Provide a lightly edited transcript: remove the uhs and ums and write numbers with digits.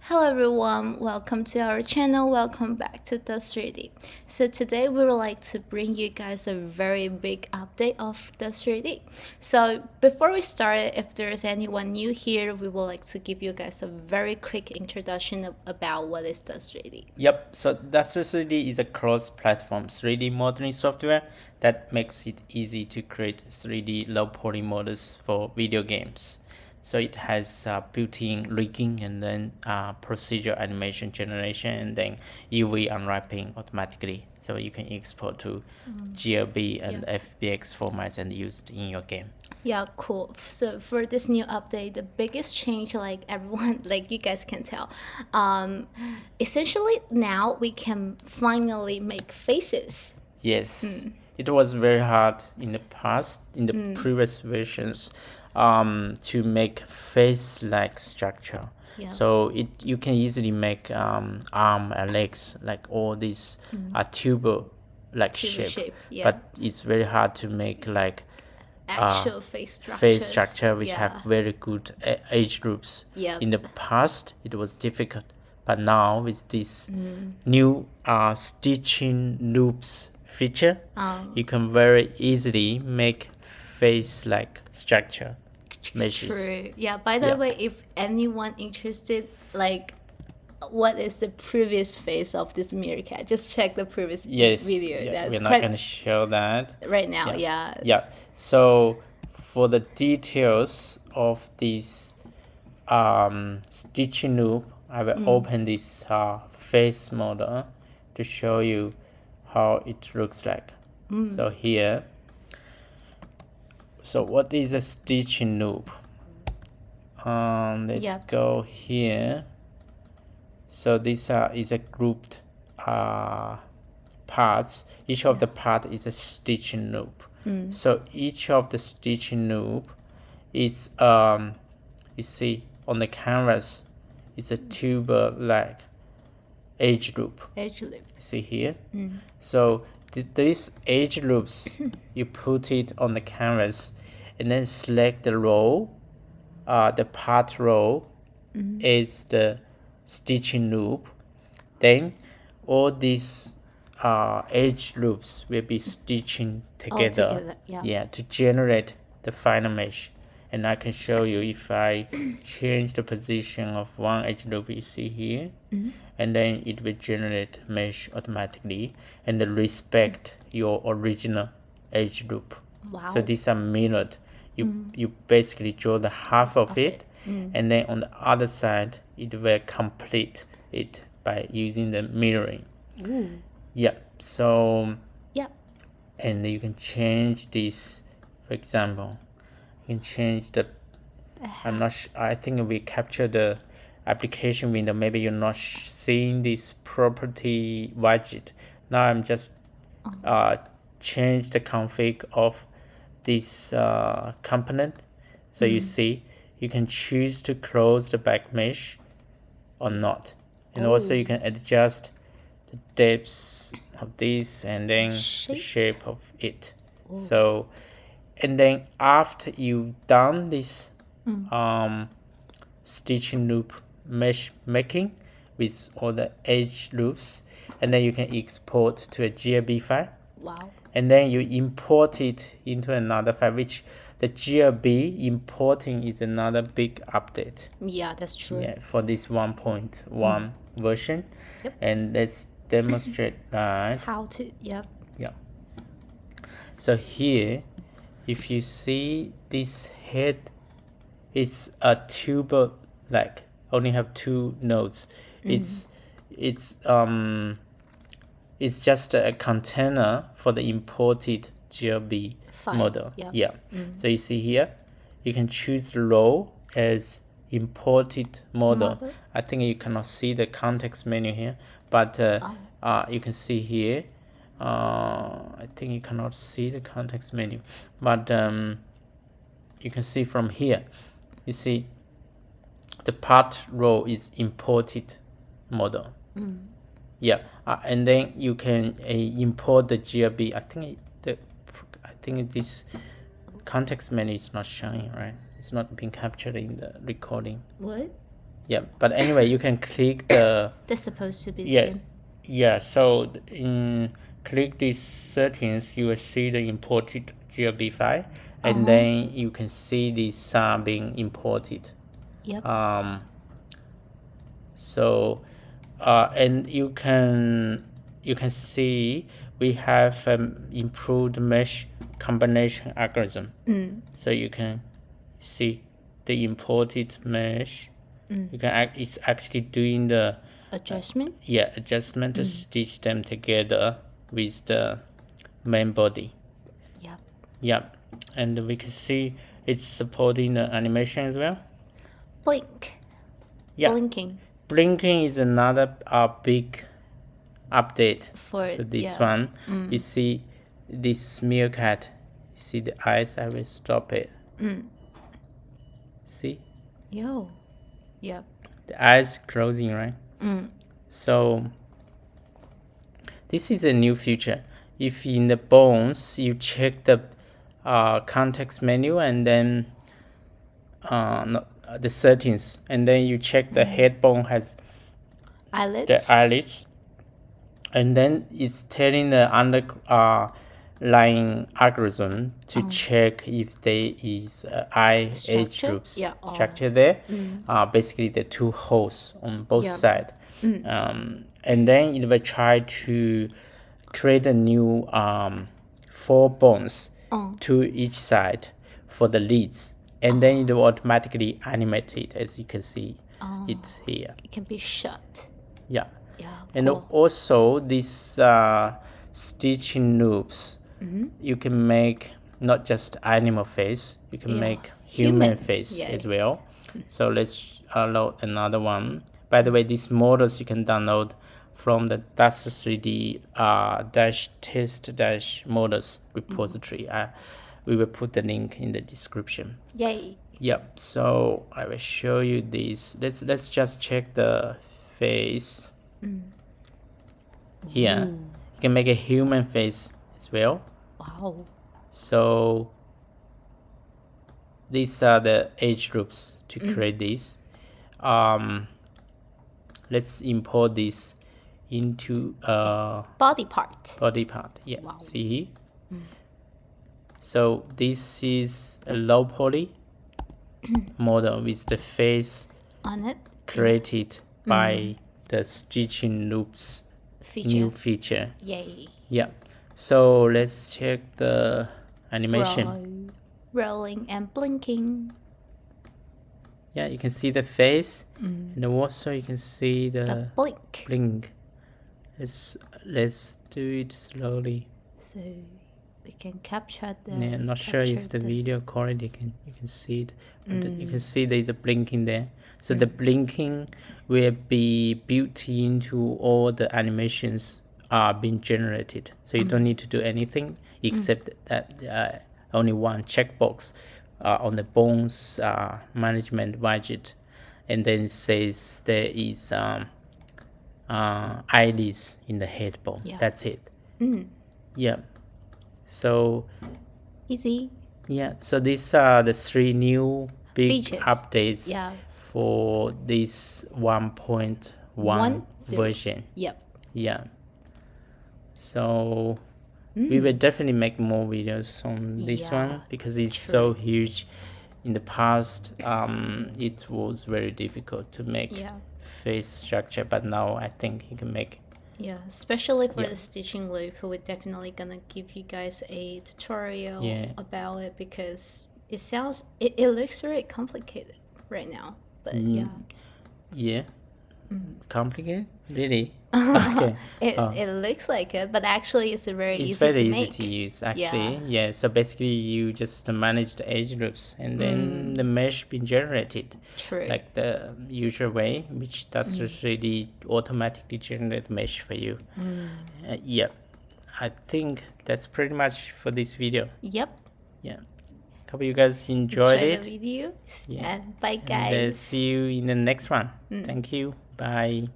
Hello everyone, welcome to our channel, welcome back to Dust3D. So today we would like to bring you guys a very big update of Dust3D. So before we start, if there's anyone new here, we would like to give you guys a very quick introduction about what is Dust3D. Yep, so Dust3D is a cross-platform 3D modeling software that makes it easy to create 3D low-poly models for video games. So it has built-in rigging and then procedural animation generation and then UV unwrapping automatically. So you can export to GLB and FBX formats and use it in your game. Yeah, cool. So for this new update, the biggest change, like everyone, like you guys can tell, essentially now we can finally make faces. Yes, it was very hard in the past, in the previous versions, to make face-like structure. Yeah. So you can easily make arm and legs, like all these tuber-like shape. Yeah. But it's very hard to make like Actual face structure which have very good age groups. Yep. In the past, it was difficult, but now with this new stitching loops feature, you can very easily make face-like structure meshes. True. Yeah. By the way, if anyone interested, like, what is the previous face of this meerkat? Just check the previous video. Yeah, That's we're not going to show that right now. Yeah. Yeah. So for the details of this stitching loop, I will open this face model to show you how it looks like. So here, so what is a stitching loop? Let's go here. So this is a grouped parts. Each of the part is a stitching loop. So each of the stitching loop is you see on the canvas, it's a tuber-like edge loop. Edge loop. See here. So these edge loops, you put it on the canvas, and then select the row. The part row is the stitching loop. Then all these edge loops will be stitching together. Yeah, to generate the final mesh. And I can show you if I change the position of one edge loop you see here, and then it will generate mesh automatically and respect your original edge loop. Wow. So these are mirrored. You basically draw the half of it, and then on the other side it will complete it by using the mirroring. Yeah. So and you can change this. For example, you can change the I'm not I think we capture the application window. Maybe you're not seeing this property widget. Now I'm just change the config of this component. So you see, you can choose to close the back mesh or not, and also you can adjust the depths of this and then the shape of it. So, and then after you've done this stitching loop mesh making with all the edge loops, and then you can export to a GLB file. Wow. And then you import it into another file, which the GLB importing is another big update. Yeah, that's true. Yeah, for this 1.1 version. Yep. And let's demonstrate that. How to, Yeah. So here, if you see this head, it's a tuber, like only have two nodes. It's just a container for the imported GLB model. Yeah. So you see here, you can choose the row as imported model. I think you cannot see the context menu here, but you can see here. I think you cannot see the context menu, but you can see from here. You see the part row is imported model. Yeah, and then you can import the GLB. I think this context menu is not showing, right? It's not being captured in the recording. what? Yeah, but anyway, you can click the That's supposed to be the yeah same. yeah. So in click these settings, you will see the imported GLB file, and then you can see this being imported. Yep. So and you can see we have improved mesh combination algorithm. So you can see the imported mesh. You can it's actually doing the Adjustment. adjustment to stitch them together with the main body. Yep. Yeah, and we can see it's supporting the animation as well. Blink. Yeah, Blinking. blinking is another big update For this one. You see this meerkat, you see the eyes. I will stop it. See Yo. Yep. the eyes closing, right? So this is a new feature. If in the bones you check the context menu and then the settings, and then you check the head bone has Eyelids. the eyelids, and then it's telling the underlying algorithm to check if there is eye edge Structure? groups Yeah. structure there. Basically the two holes on both Yeah. sides. And then it will try to create a new 4 bones to each side for the leads, and then it will automatically animate it, as you can see it here. It can be shut. Yeah. Yeah. And Cool. also this stitching loops, you can make not just animal face, you can make human face as well. So let's load another one. By the way, these models you can download from the Dust3D test models repository. We will put the link in the description. Yay. Yep. So I will show you this. Let's just check the face. Here you can make a human face as well. Wow. So these are the age groups to create this. Let's import this into Body part. body part. Yeah. Wow. See. So this is a low poly model with the face On it. created by the stitching loops new feature. Yay. Yeah. So let's check the animation. Rolling and blinking. Yeah, you can see the face, and also you can see the Blink. blink. Let's do it slowly. So we can capture the. Yeah, I'm not sure if the video quality you can see it, but you can see there's a blinking there. So the blinking will be built into all the animations are being generated. So you don't need to do anything except that only one checkbox on the bones management widget, and then it says there is eyelids in the head bone. Yeah. That's it. Yeah. So Easy. yeah, so these are the 3 new big Features. updates for this 1.1 version. Yep. Yeah. So we will definitely make more videos on this one because it's so huge. In the past, it was very difficult to make face structure, but now I think you can make. Yeah, especially for the stitching loop, we're definitely gonna give you guys a tutorial about it because it looks very complicated right now. But yeah. Complicated? Really? Okay. It looks like it, but actually it's very It's easy very to easy make. to use, actually. Yeah. So basically, you just manage the edge groups, and then the mesh being generated. True. Like the usual way, which does 3D automatically generate mesh for you. Yeah. I think that's pretty much for this video. Yep. Yeah. Hope you guys enjoyed it. the video. Yeah. And bye, And guys. see you in the next one. Thank you. Bye.